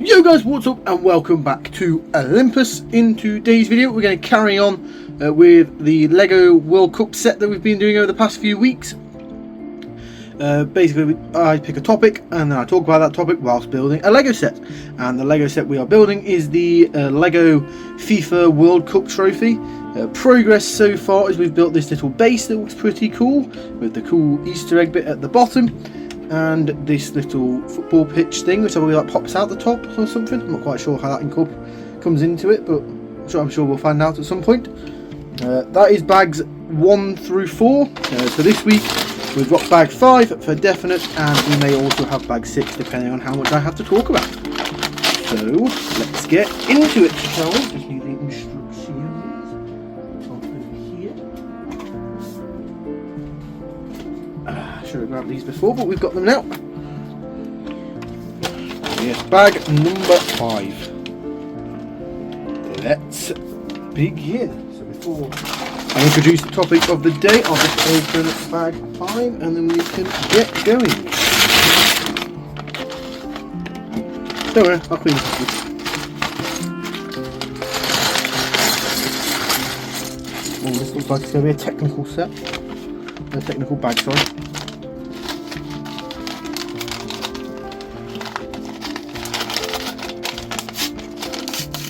Yo guys, what's up and welcome back to Olympus. In today's video we're going to carry on with the Lego World Cup set that we've been doing over the past few weeks. Basically I pick a topic and then I talk about that topic whilst building a Lego set. And the Lego set we are building is the Lego FIFA World Cup trophy. Progress so far is we've built this little base that looks pretty cool with the cool Easter egg bit at the bottom. And this little football pitch thing, which I believe like pops out the top or something. I'm not quite sure how that comes into it, but I'm sure we'll find out at some point. That is bags 1 through 4. So this week we've got bag 5 for definite, and we may also have bag 6 depending on how much I have to talk about. So let's get into it, shall we? Just need the instructions over here. Should have grabbed these before, but we've got them now. Yes, bag number 5. Let's begin. So before I introduce the topic of the day, I'll just open bag 5 and then we can get going. Don't worry, I'll clean this up. Oh, this looks like it's going to be a technical set. A technical bag, sorry.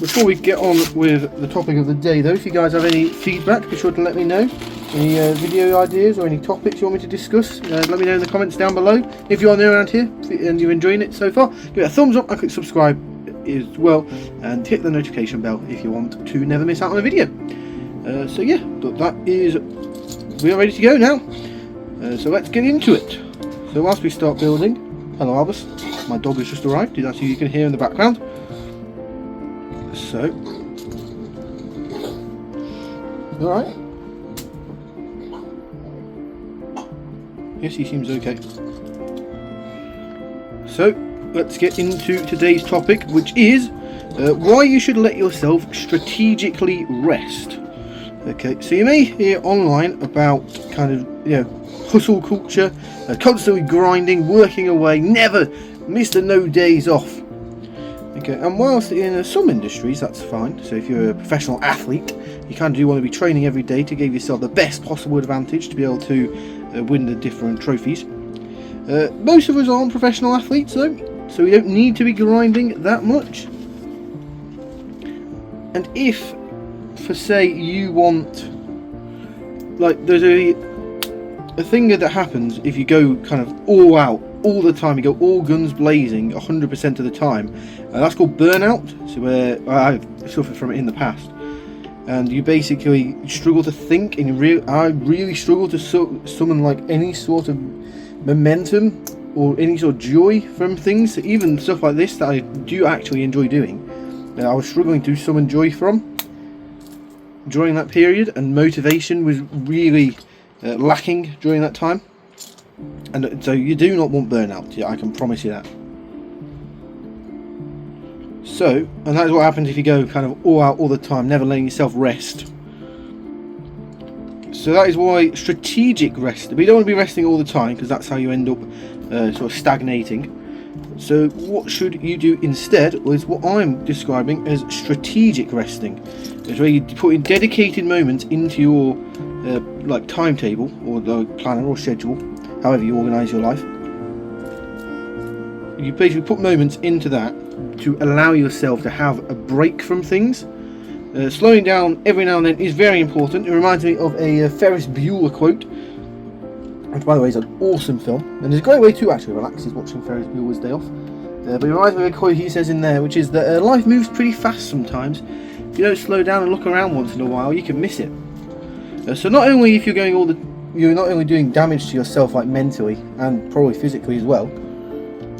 Before we get on with the topic of the day though, if you guys have any feedback, be sure to let me know. Any video ideas or any topics you want me to discuss, let me know in the comments down below. If you are new around here and you're enjoying it so far, give it a thumbs up and click subscribe as well, and hit the notification bell if you want to never miss out on a video. So yeah, but that is, we are ready to go now. So let's get into it. So whilst we start building, hello Albus, my dog has just arrived, that's who you can hear in the background. So, alright. Yes, he seems okay. So, let's get into today's topic, which is why you should let yourself strategically rest. Okay, so you may hear online about kind of, hustle culture, constantly grinding, working away, never miss the no days off. Okay, and whilst in some industries that's fine, so if you're a professional athlete, you kind of do want to be training every day to give yourself the best possible advantage to be able to win the different trophies. Most of us aren't professional athletes though, so we don't need to be grinding that much. And if, for say, you want, like, there's a thing that happens if you go kind of all out all the time, you go all guns blazing 100% of the time, that's called burnout. So where I've suffered from it in the past, and you basically struggle to think, and I really struggle to summon like any sort of momentum or any sort of joy from things, even stuff like this that I do actually enjoy doing. I was struggling to summon joy from during that period, and motivation was really lacking during that time. And so you do not want burnout, I can promise you that. So, and that is what happens if you go kind of all out all the time, never letting yourself rest. So that is why strategic rest. We don't want to be resting all the time, because that's how you end up sort of stagnating. So what should you do instead is what I'm describing as strategic resting. It's where you put in dedicated moments into your like timetable or the planner or schedule, however you organise your life. You basically put moments into that to allow yourself to have a break from things. Slowing down every now and then is very important. It reminds me of a Ferris Bueller quote, which by the way is an awesome film, and it's a great way to actually relax is watching Ferris Bueller's Day Off. But it reminds me of a quote he says in there, which is that life moves pretty fast sometimes. If you don't slow down and look around once in a while, you can miss it. So not only if you're not only doing damage to yourself, like mentally and probably physically as well,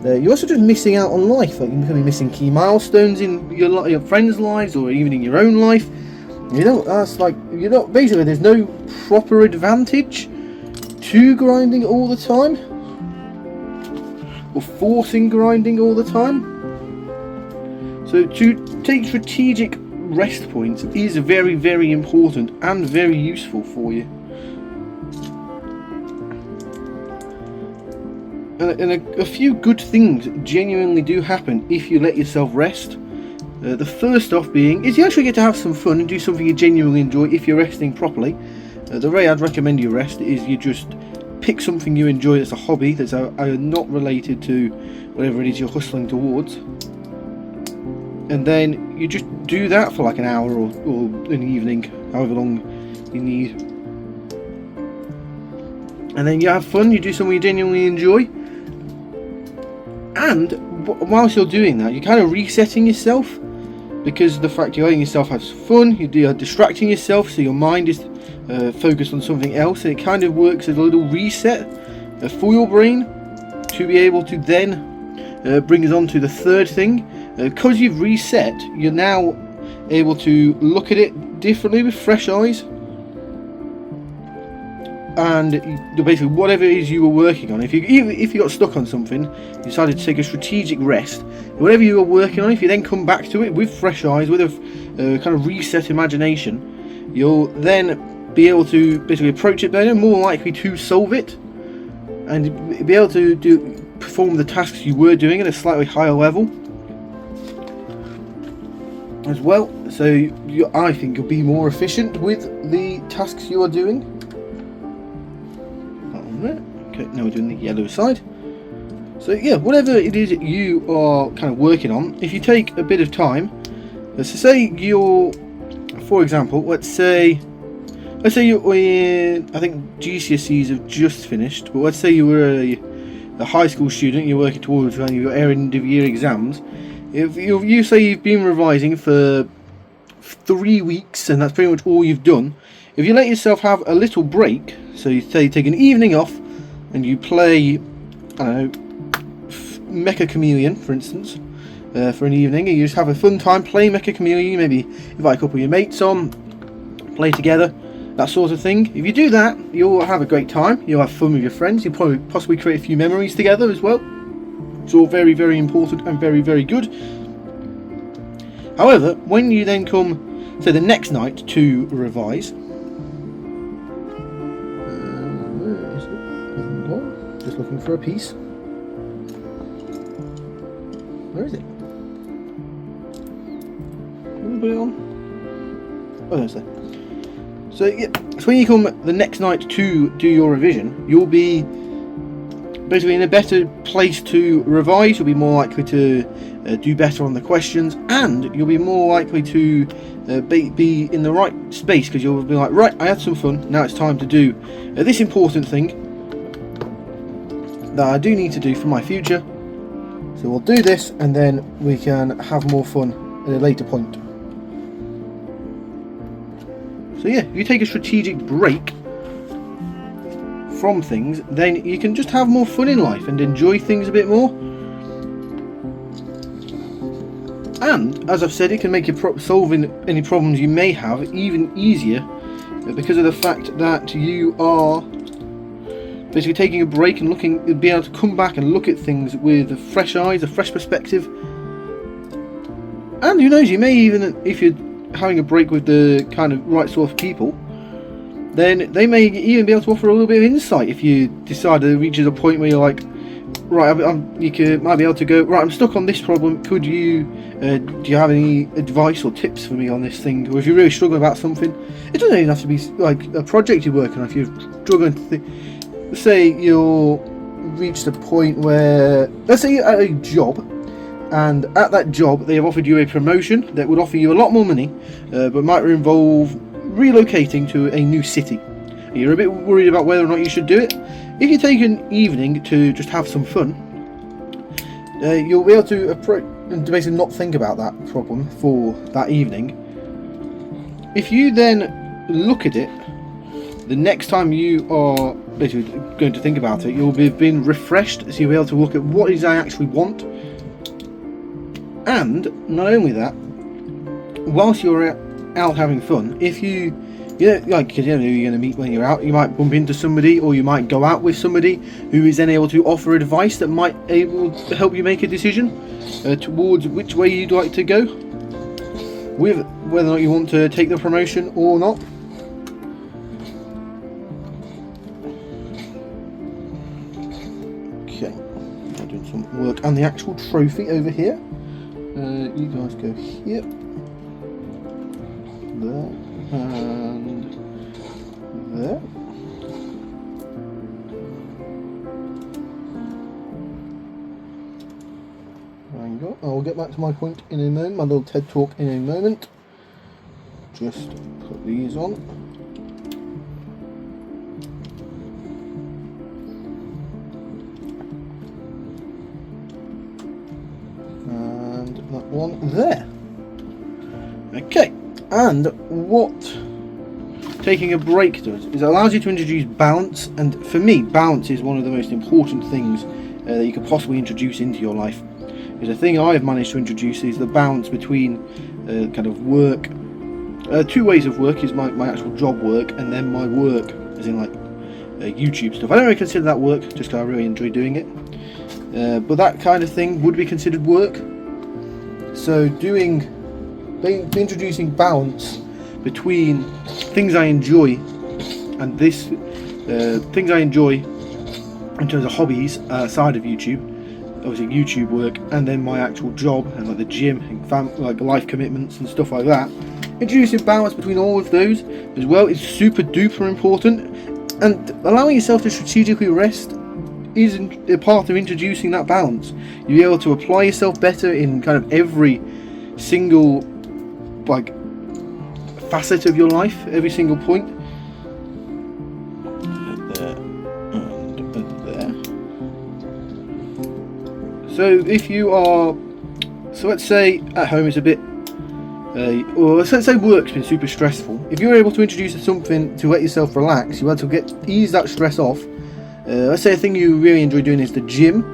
you're also just missing out on life. Like you could be missing key milestones in your friends' lives or even in your own life. Basically there's no proper advantage to grinding all the time or forcing grinding all the time. So to take strategic rest points is very, very important and very useful for you. And a few good things genuinely do happen if you let yourself rest. The first off being is you actually get to have some fun and do something you genuinely enjoy if you're resting properly. The way I'd recommend you rest is you just pick something you enjoy that's a hobby, that's not related to whatever it is you're hustling towards. And then you just do that for like an hour or an evening, however long you need. And then you have fun, you do something you genuinely enjoy. And whilst you're doing that, you're kind of resetting yourself, because the fact you're letting yourself have fun, you're distracting yourself, so your mind is focused on something else, and it kind of works as a little reset for your brain to be able to then bring us on to the third thing. Because you've reset, you're now able to look at it differently with fresh eyes. And basically, whatever it is you were working on, if you got stuck on something, you decided to take a strategic rest. Whatever you were working on, if you then come back to it with fresh eyes, with a kind of reset imagination, you'll then be able to basically approach it better, more likely to solve it, and be able to perform the tasks you were doing at a slightly higher level as well. So I think you'll be more efficient with the tasks you are doing. Okay, now we're doing the yellow side. So yeah, whatever it is that you are kind of working on, if you take a bit of time, let's say for example, let's say you're in, I think GCSEs have just finished, but let's say you were a high school student, you're working towards one of your end of year exams. If you say you've been revising for 3 weeks and that's pretty much all you've done, if you let yourself have a little break, so you say take an evening off and you play, I don't know, Mecha Chameleon, for instance, for an evening, and you just have a fun time playing Mecha Chameleon, maybe invite a couple of your mates on, play together, that sort of thing. If you do that, you'll have a great time, you'll have fun with your friends, you'll probably possibly create a few memories together as well. It's all very, very important and very, very good. However, when you then come to the next night to revise, just looking for a piece. Where is it? Let me put it on. Oh, there's there. So yeah, so when you come the next night to do your revision, you'll be basically in a better place to revise. You'll be more likely to do better on the questions, and you'll be more likely to be in the right space, because you'll be like, right, I had some fun, now it's time to do this important thing that I do need to do for my future. So we'll do this, and then we can have more fun at a later point. So yeah, if you take a strategic break from things, then you can just have more fun in life and enjoy things a bit more. And as I've said, it can make your solving any problems you may have even easier, because of the fact that you are basically taking a break and be able to come back and look at things with fresh eyes, a fresh perspective. And who knows, you may even, if you're having a break with the kind of right sort of people, then they may even be able to offer a little bit of insight. If you decide to reach a point where you're like, right, might be able to go, right, I'm stuck on this problem, could you, do you have any advice or tips for me on this thing? Or if you're really struggling about something, it doesn't even have to be like a project you're working on. If you're struggling to say you're reached a point where, let's say you're at a job, and at that job they have offered you a promotion that would offer you a lot more money, but might involve relocating to a new city, and you're a bit worried about whether or not you should do it. If you take an evening to just have some fun, you'll be able to approach and to basically not think about that problem for that evening. If you then look at it, the next time you are basically going to think about it, you'll have been refreshed, so you'll be able to look at what it is I actually want. And not only that, whilst you're out having fun, if you like, because you're going to meet when you're out, you might bump into somebody, or you might go out with somebody who is then able to offer advice that might able to help you make a decision towards which way you'd like to go, with whether or not you want to take the promotion or not. Okay, look on the actual trophy over here. You guys go here, there, and there. Hang on, I'll get back to my point in a moment, my little TED talk in a moment. Just put these on. And that one there. Okay, and what taking a break does is it allows you to introduce balance, and for me, balance is one of the most important things that you could possibly introduce into your life. Because the thing I've managed to introduce is the balance between kind of work. Two ways of work is my actual job work, and then my work as in like YouTube stuff. I don't really consider that work, just because I really enjoy doing it. But that kind of thing would be considered work. So introducing balance between things I enjoy and things I enjoy in terms of hobbies side of YouTube, obviously YouTube work, and then my actual job and like the gym and like life commitments and stuff like that. Introducing balance between all of those as well is super duper important, and allowing yourself to strategically rest is a part of introducing that balance. You'll be able to apply yourself better in kind of every single like facet of your life, every single point. There and there. So if you are, so let's say at home it's a bit or let's say work's been super stressful. If you're able to introduce something to let yourself relax, you're able to ease that stress off. Let's say a thing you really enjoy doing is the gym.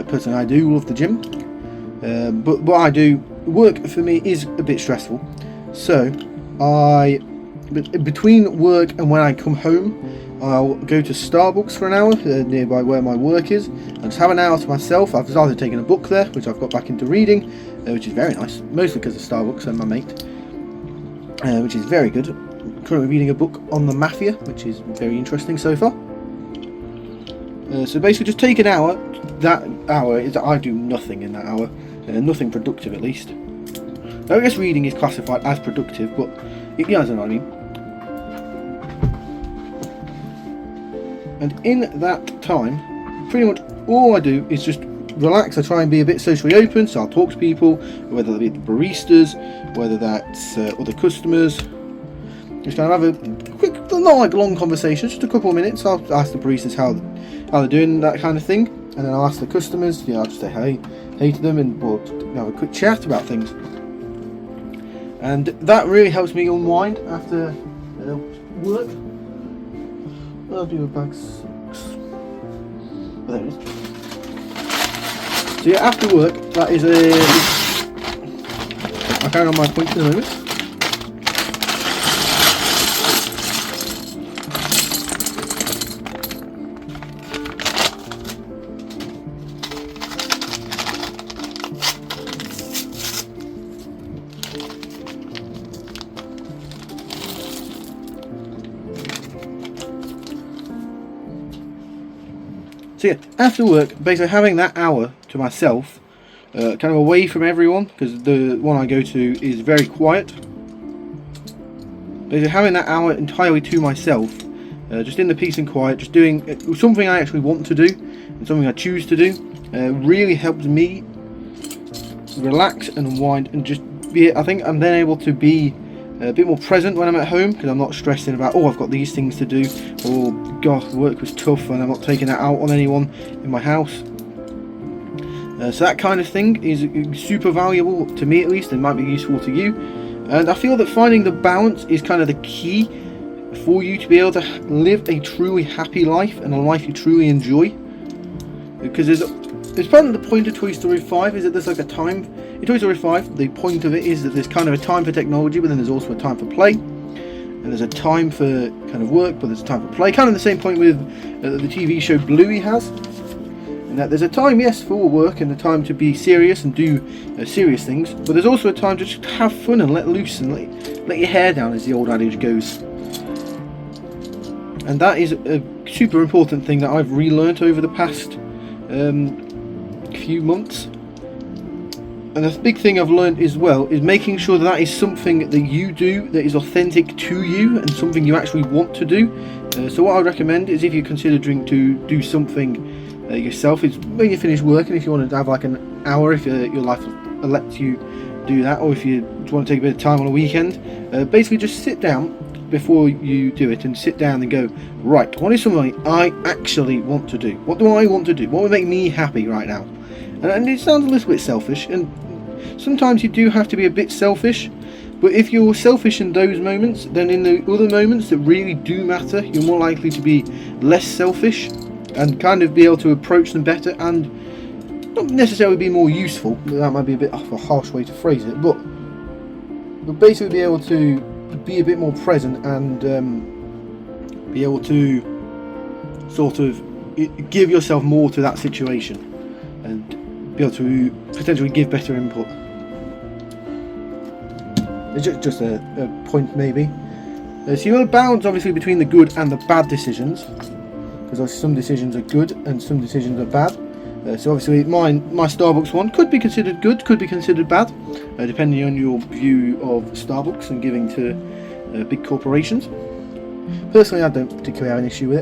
Personally, I do love the gym. But what I do, work for me is a bit stressful. So between work and when I come home, I'll go to Starbucks for an hour nearby where my work is, and just have an hour to myself. I've started taking a book there, which I've got back into reading, which is very nice, mostly because of Starbucks and my mate, which is very good. I'm currently reading a book on the Mafia, which is very interesting so far. So basically just take an hour. That hour is I do nothing in that hour, nothing productive at least. I guess reading is classified as productive, but you guys know what I mean. And in that time, pretty much all I do is just relax. I try and be a bit socially open, so I'll talk to people, whether that be the baristas, whether that's other customers. Just kind of have a quick, not like long conversation, just a couple of minutes. I'll ask the baristas how they're doing, that kind of thing, and then I'll ask the customers. I'll just say hey to them, and we'll have a quick chat about things. And that really helps me unwind after work. I'll do a bag 6. Oh, there it is. So yeah, after work, that is I'll carry on my point in a moment. So yeah, after work, basically having that hour to myself, kind of away from everyone, because the one I go to is very quiet. Basically having that hour entirely to myself, just in the peace and quiet, just doing something I actually want to do, and something I choose to do, really helps me relax and unwind, and just be, I think I'm then able to be a bit more present when I'm at home, because I'm not stressing about, oh, I've got these things to do, or God, work was tough and I'm not taking that out on anyone in my house. So that kind of thing is super valuable to me, at least, and might be useful to you. And I feel that finding the balance is kind of the key for you to be able to live a truly happy life, and a life you truly enjoy. Because it's part of the point of Toy Story 5 is that there's like a time in Toy Story 5. The point of it is that there's kind of a time for technology, but then there's also a time for play, and there's a time for kind of work, but there's a time for play. Kind of the same point with the TV show Bluey has, and that there's a time, yes, for work and a time to be serious and do serious things, but there's also a time to just have fun and let loose and let your hair down, as the old adage goes. And that is a super important thing that I've relearnt over the past few months. And the big thing I've learned as well is making sure that is something that you do that is authentic to you and something you actually want to do. So what I recommend is, if you're considering to do something yourself, is when you finish working, if you want to have like an hour, if your life lets you do that, or if you want to take a bit of time on a weekend, basically just sit down before you do it and sit down and go, right, what is something I actually want to do? What do I want to do? What would make me happy right now? And it sounds a little bit selfish, and sometimes you do have to be a bit selfish, but if you're selfish in those moments, then in the other moments that really do matter, you're more likely to be less selfish and kind of be able to approach them better, and not necessarily be more useful. That might be a bit of a harsh way to phrase it, but basically be able to be a bit more present and be able to sort of give yourself more to that situation and be able to potentially give better input. It's just a point maybe. So you will balance obviously between the good and the bad decisions, because some decisions are good and some decisions are bad. So obviously my Starbucks one could be considered good, could be considered bad, depending on your view of Starbucks and giving to big corporations. Personally, I don't particularly have an issue with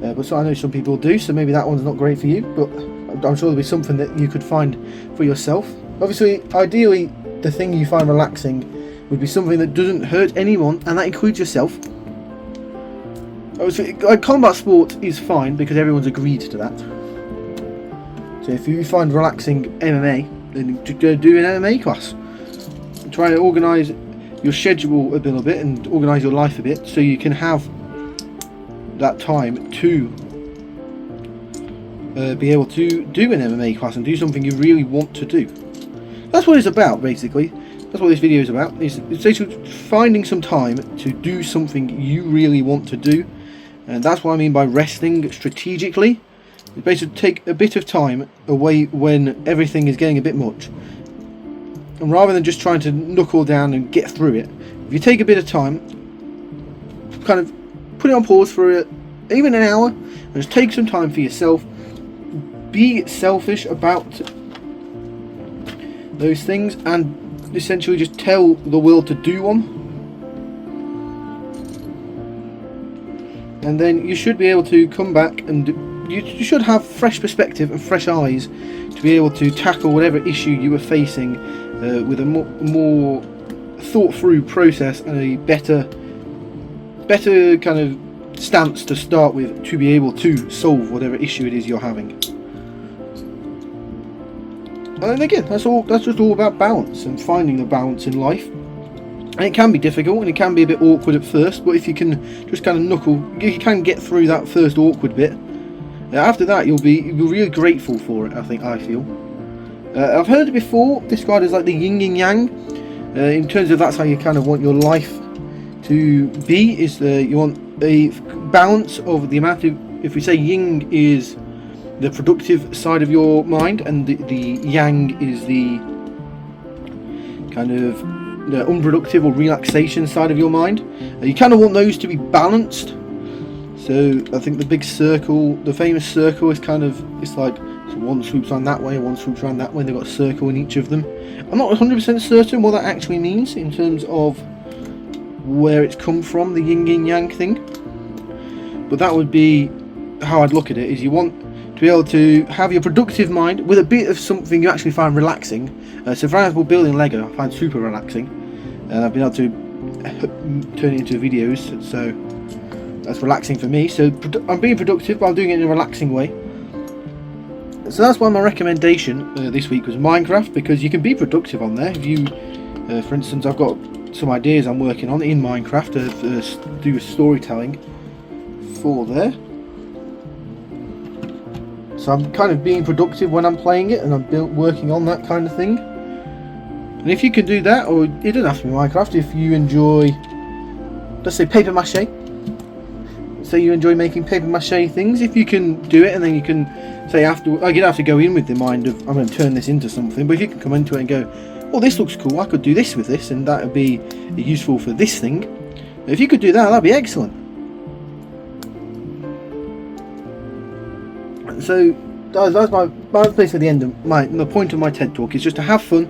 it, but so I know some people do, so maybe that one's not great for you, but I'm sure there'll be something that you could find for yourself. Obviously, ideally, the thing you find relaxing would be something that doesn't hurt anyone, and that includes yourself. Obviously, like, combat sport is fine because everyone's agreed to that. So if you find relaxing MMA, then just go do an MMA class. Try to organise your schedule a little bit and organise your life a bit so you can have that time to be able to do an MMA class and do something you really want to do. That's what it's about, basically. That's what this video is about. It's basically finding some time to do something you really want to do, and that's what I mean by resting strategically. It's basically take a bit of time away when everything is getting a bit much, and rather than just trying to knuckle down and get through it, if you take a bit of time, kind of put it on pause for even an hour, and just take some time for yourself. Be selfish about those things and essentially just tell the world to do one, and then you should be able to come back and you should have fresh perspective and fresh eyes to be able to tackle whatever issue you were facing with a more thought through process and a better kind of stance to start with, to be able to solve whatever issue it is you're having. And again, that's just all about balance and finding the balance in life. And it can be difficult and it can be a bit awkward at first, but if you can just kind of you can get through that first awkward bit. After that, you'll be really grateful for it. I feel. I've heard it before described as like the yin and yang, in terms of that's how you kind of want your life to be. Is you want a balance of the amount of, if we say yin is the productive side of your mind, and the yang is the kind of the unproductive or relaxation side of your mind. You kind of want those to be balanced. So I think the big circle, the famous circle, is kind of, it's like, so one swoops around that way, one swoops around that way, and they've got a circle in each of them. I'm not 100% certain what that actually means in terms of where it's come from, the yin and yang thing, but that would be how I'd look at it. Is you want to be able to have your productive mind with a bit of something you actually find relaxing. So for example, building Lego I find super relaxing, and I've been able to turn it into videos, so that's relaxing for me. So I'm being productive, but I'm doing it in a relaxing way. So that's why my recommendation this week was Minecraft, because you can be productive on there. If you, for instance, I've got some ideas I'm working on in Minecraft to do storytelling for there. So I'm kind of being productive when I'm playing it, and I'm working on that kind of thing. And if you can do that, or it doesn't have to be Minecraft, if you enjoy, let's say, paper mache. Say you enjoy making paper mache things, if you can do it, and then you can say after, you'd have to go in with the mind of, I'm going to turn this into something, but if you can come into it and go, oh, this looks cool, I could do this with this, and that would be useful for this thing. If you could do that, that'd be excellent. So that's basically the end of the point of my TED talk, is just to have fun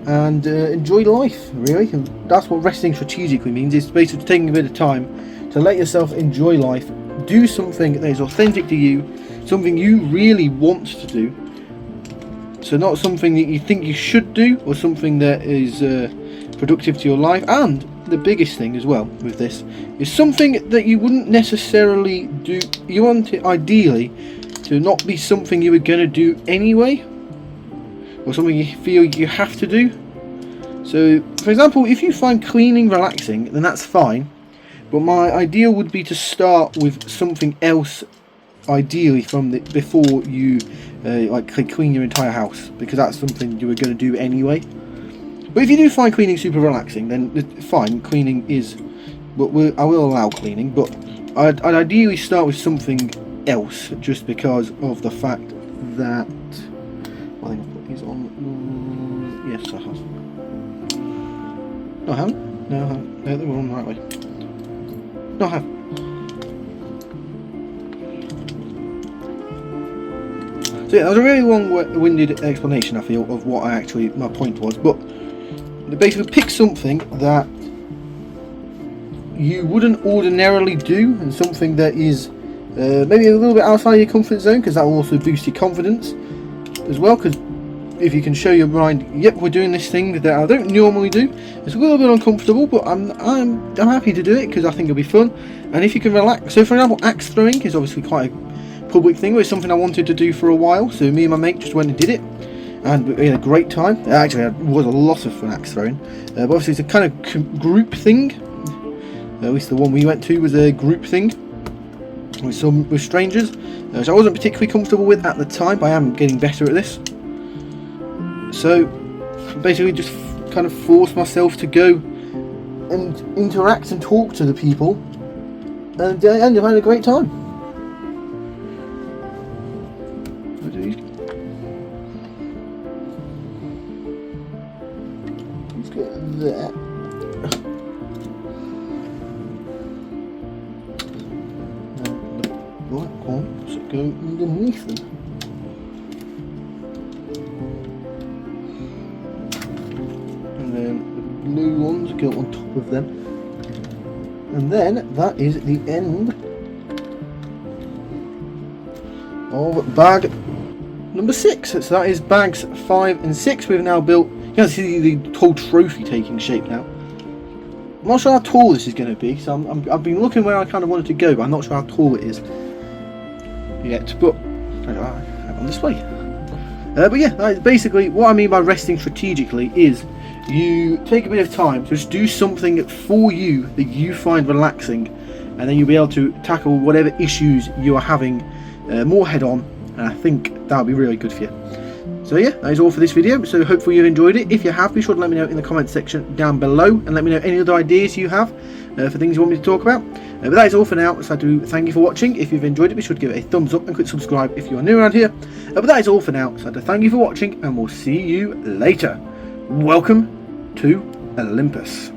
and enjoy life, really. And that's what resting strategically means. It's basically taking a bit of time to let yourself enjoy life, do something that is authentic to you, something you really want to do. So not something that you think you should do, or something that is productive to your life. And the biggest thing as well with this is something that you wouldn't necessarily do. You want it ideally to not be something you were going to do anyway, or something you feel you have to do. So for example, if you find cleaning relaxing, then that's fine, but my ideal would be to start with something else, ideally before you like clean your entire house, because that's something you were going to do anyway. But if you do find cleaning super relaxing, then fine, cleaning is, but I will allow cleaning, but I'd ideally start with something else, just because of the fact that, I think I've put these on. Yes, I have. No, I haven't. No, I haven't. No, they were on the right way. No, I haven't. So yeah, that was a really long-winded explanation, I feel, of what my point was. But basically, pick something that you wouldn't ordinarily do, and something that is maybe a little bit outside your comfort zone, because that will also boost your confidence as well. Because if you can show your mind, yep, we're doing this thing that I don't normally do. It's a little bit uncomfortable, but I'm happy to do it because I think it'll be fun. And if you can relax, so for example, axe throwing is obviously quite a public thing, but it's something I wanted to do for a while. So me and my mate just went and did it, and we had a great time. Actually, it was a lot of fun axe throwing, but obviously it's a kind of group thing. At least the one we went to was a group thing with strangers, which I wasn't particularly comfortable with at the time, but I am getting better at this. So basically just kind of forced myself to go and interact and talk to the people, and I ended up having a great time. Let's get that. The black one should go underneath them. And then the blue ones go on top of them. And then that is the end of bag number 6. So that is bags 5 and 6. We've now built. You can see the whole trophy taking shape now. I'm not sure how tall this is going to be, so I've been looking where I kind of wanted to go, but I'm not sure how tall it is yet. But I have it on display. But yeah, that is basically what I mean by resting strategically. Is you take a bit of time to just do something for you that you find relaxing, and then you'll be able to tackle whatever issues you are having more head on, and I think that'll be really good for you. So yeah, that is all for this video. So hopefully you've enjoyed it. If you have, be sure to let me know in the comment section down below, and let me know any other ideas you have for things you want me to talk about. But that is all for now, so I do thank you for watching. If you've enjoyed it, be sure to give it a thumbs up and click subscribe if you are new around here. But that is all for now, so I do thank you for watching, and we'll see you later. Welcome to Olympus.